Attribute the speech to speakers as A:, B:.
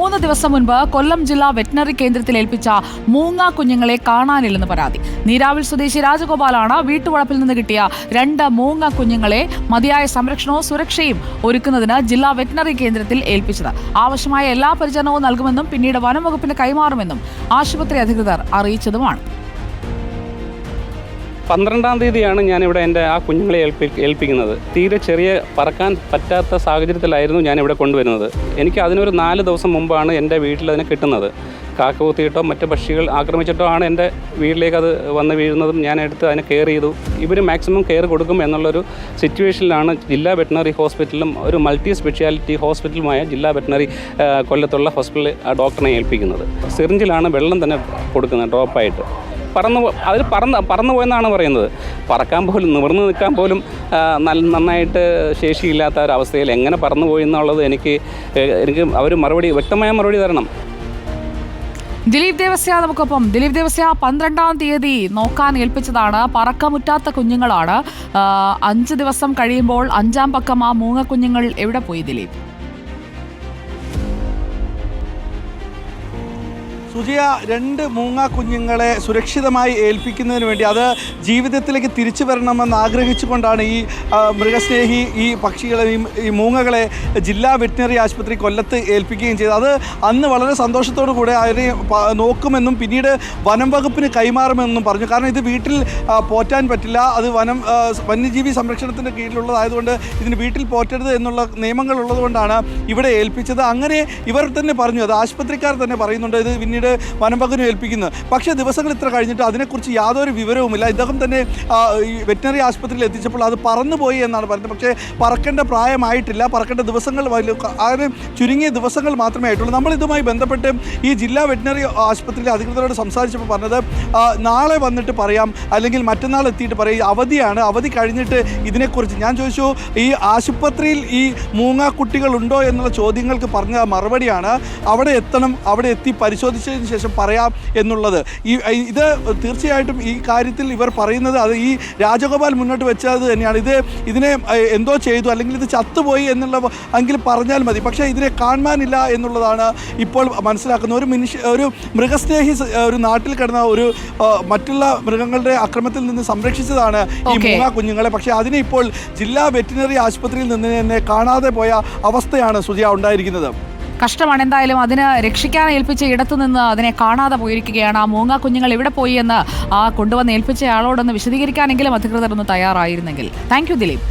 A: 3 ദിവസം മുൻപ് കൊല്ലം ജില്ലാ വെറ്റിനറി കേന്ദ്രത്തിൽ ഏൽപ്പിച്ച മൂങ്ങ കുഞ്ഞുങ്ങളെ കാണാനില്ലെന്ന് പരാതി. നീരാവിൽ സ്വദേശി രാജഗോപാലാണ് വീട്ടുവളപ്പിൽ നിന്ന് കിട്ടിയ 2 മൂങ്ങ കുഞ്ഞുങ്ങളെ മതിയായ സംരക്ഷണവും സുരക്ഷയും ഒരുക്കുന്നതിന് ജില്ലാ വെറ്റിനറി കേന്ദ്രത്തിൽ ഏൽപ്പിച്ചത്. ആവശ്യമായ എല്ലാ പരിചരണവും നൽകുമെന്നും പിന്നീട് വനം വകുപ്പിന് കൈമാറുമെന്നും ആശുപത്രി അധികൃതർ അറിയിച്ചതുമാണ്.
B: 12-ാം തീയതിയാണ് ഞാനിവിടെ എൻ്റെ ആ കുഞ്ഞുങ്ങളെ ഏൽപ്പിക്കുന്നത്. തീരെ ചെറിയ പറക്കാൻ പറ്റാത്ത സാഹചര്യത്തിലായിരുന്നു ഞാനിവിടെ കൊണ്ടുവരുന്നത്. എനിക്ക് അതിനൊരു 4 ദിവസം മുമ്പാണ് എൻ്റെ വീട്ടിൽ അതിനെ കിട്ടുന്നത്. കാക്ക കുത്തിയിട്ടോ മറ്റ് പക്ഷികൾ ആക്രമിച്ചിട്ടോ ആണ് എൻ്റെ വീട്ടിലേക്ക് അത് വന്ന് വീഴുന്നതും ഞാൻ എടുത്ത് അതിനെ കെയർ ചെയ്തു. ഇവർ മാക്സിമം കെയർ കൊടുക്കും എന്നുള്ളൊരു സിറ്റുവേഷനിലാണ് ജില്ലാ വെറ്റിനറി ഹോസ്പിറ്റലും ഒരു മൾട്ടി സ്പെഷ്യാലിറ്റി ഹോസ്പിറ്റലുമായ ജില്ലാ വെറ്റിനറി കൊല്ലത്തുള്ള ഹോസ്പിറ്റലിൽ ആ ഡോക്ടറിനെ ഏൽപ്പിക്കുന്നത്. സിറിഞ്ചിലാണ് വെള്ളം തന്നെ കൊടുക്കുന്നത് ഡ്രോപ്പായിട്ട്. പറന്നു പോയെന്നാണ് പറയുന്നത്. പറക്കാൻ പോലും നിവർന്ന് നിൽക്കാൻ പോലും നന്നായിട്ട് ശേഷിയില്ലാത്ത ഒരവസ്ഥയിൽ എങ്ങനെ പറന്നുപോയി എന്നുള്ളത് എനിക്ക് അവർ വ്യക്തമായ മറുപടി തരണം.
A: ദിലീപ് ദേവസ്യ നമുക്കൊപ്പം. ദിലീപ് ദേവസ്യ 12-ാം തീയതി നോക്കാൻ ഏൽപ്പിച്ചതാണ്. പറക്കമുറ്റാത്ത കുഞ്ഞുങ്ങളാണ്. 5 ദിവസം കഴിയുമ്പോൾ 5-ാം പക്കം ആ മൂങ്ങ കുഞ്ഞുങ്ങൾ എവിടെ പോയി ദിലീപ്?
C: സുജിയ, 2 മൂങ്ങ കുഞ്ഞുങ്ങളെ സുരക്ഷിതമായി ഏൽപ്പിക്കുന്നതിന് വേണ്ടി അത് ജീവിതത്തിലേക്ക് തിരിച്ചു വരണമെന്ന് ആഗ്രഹിച്ചുകൊണ്ടാണ് ഈ മൃഗസ്നേഹി ഈ പക്ഷികളെ ഈ മൂങ്ങകളെ ജില്ലാ വെറ്റിനറി ആശുപത്രി കൊല്ലത്ത് ഏൽപ്പിക്കുകയും ചെയ്തത്. അത് അന്ന് വളരെ സന്തോഷത്തോടു കൂടെ അതിനെ നോക്കുമെന്നും പിന്നീട് വനം വകുപ്പിന് കൈമാറുമെന്നും പറഞ്ഞു. കാരണം ഇത് വീട്ടിൽ പോറ്റാൻ പറ്റില്ല, അത് വന്യജീവി സംരക്ഷണത്തിൻ്റെ കീഴിലുള്ളതായതുകൊണ്ട് ഇതിന് വീട്ടിൽ പോറ്റരുത് എന്നുള്ള നിയമങ്ങൾ ഉള്ളതുകൊണ്ടാണ് ഇവിടെ ഏൽപ്പിച്ചത്. അങ്ങനെ ഇവർ തന്നെ പറഞ്ഞു, അത് ആശുപത്രിക്കാർ തന്നെ പറയുന്നുണ്ട്, ഇത് പിന്നീട് വനം വകുപ്പിന് ഏൽപ്പിക്കുന്നത്. പക്ഷേ ദിവസങ്ങൾ ഇത്ര കഴിഞ്ഞിട്ട് അതിനെക്കുറിച്ച് യാതൊരു വിവരവുമില്ല. ഇദ്ദേഹം തന്നെ ഈ വെറ്റിനറി ആശുപത്രിയിൽ എത്തിച്ചപ്പോൾ അത് പറന്നുപോയി എന്നാണ് പറയുന്നത്. പക്ഷേ പറക്കേണ്ട പ്രായമായിട്ടില്ല, പറക്കേണ്ട ദിവസങ്ങൾ അതിന് ചുരുങ്ങിയ ദിവസങ്ങൾ മാത്രമേ ആയിട്ടുള്ളൂ. നമ്മളിതുമായി ബന്ധപ്പെട്ട് ഈ ജില്ലാ വെറ്റിനറി ആശുപത്രിയിലെ അധികൃതരോട് സംസാരിച്ചപ്പോൾ പറഞ്ഞത് നാളെ വന്നിട്ട് പറയാം, അല്ലെങ്കിൽ മറ്റന്നാൾ എത്തിയിട്ട് പറയാം, അവധിയാണ്, അവധി കഴിഞ്ഞിട്ട് ഇതിനെക്കുറിച്ച്. ഞാൻ ചോദിച്ചു, ഈ ആശുപത്രിയിൽ ഈ മൂങ്ങ കുട്ടികളുണ്ടോ എന്നുള്ള ചോദ്യങ്ങൾക്ക് പറഞ്ഞ മറുപടിയാണ് അവിടെ എത്തണം, അവിടെ എത്തി പരിശോധിച്ചതിന് ശേഷം പറയാം എന്നുള്ളത്. ഇത് തീർച്ചയായിട്ടും ഈ കാര്യത്തിൽ ഇവർ പറയുന്നത് അത് ഈ രാജഗോപാൽ മുന്നോട്ട് വെച്ചത് തന്നെയാണ്. ഇതിനെ എന്തോ ചെയ്തു, അല്ലെങ്കിൽ ഇത് ചത്തുപോയി എന്നുള്ള എങ്കിൽ പറഞ്ഞാൽ മതി, പക്ഷേ ഇതിനെ കാണാനില്ല എന്നുള്ളതാണ് ഇപ്പോൾ മനസ്സിലാക്കുന്നത്. ഒരു മൃഗസ്നേഹി ഒരു നാട്ടിൽ കിടന്ന ഒരു മറ്റുള്ള മൃഗങ്ങളുടെ അക്രമത്തിൽ നിന്ന് സംരക്ഷിച്ചതാണ് ഈ മൂങ്ങ കുഞ്ഞുങ്ങളെ. പക്ഷേ അതിനെ ഇപ്പോൾ ജില്ലാ വെറ്റിനറി ആശുപത്രിയിൽ നിന്ന് തന്നെ കാണാതെ പോയ അവസ്ഥയാണ് സുജിയ ഉണ്ടായിരിക്കുന്നത്.
A: കഷ്ടമാണ്. എന്തായാലും അതിന് രക്ഷിക്കാൻ ഏൽപ്പിച്ച ഇടത്തുനിന്ന് അതിനെ കാണാതെ പോയിരിക്കുകയാണ്. ആ മൂങ്ങ കുഞ്ഞുങ്ങൾ എവിടെ പോയി എന്ന് ആ കൊണ്ടുവന്ന് ഏൽപ്പിച്ച ആളോടൊന്ന് വിശദീകരിക്കാനെങ്കിലും അധികൃതർ ഒന്ന് തയ്യാറായിരുന്നെങ്കിൽ. Thank you Dileep.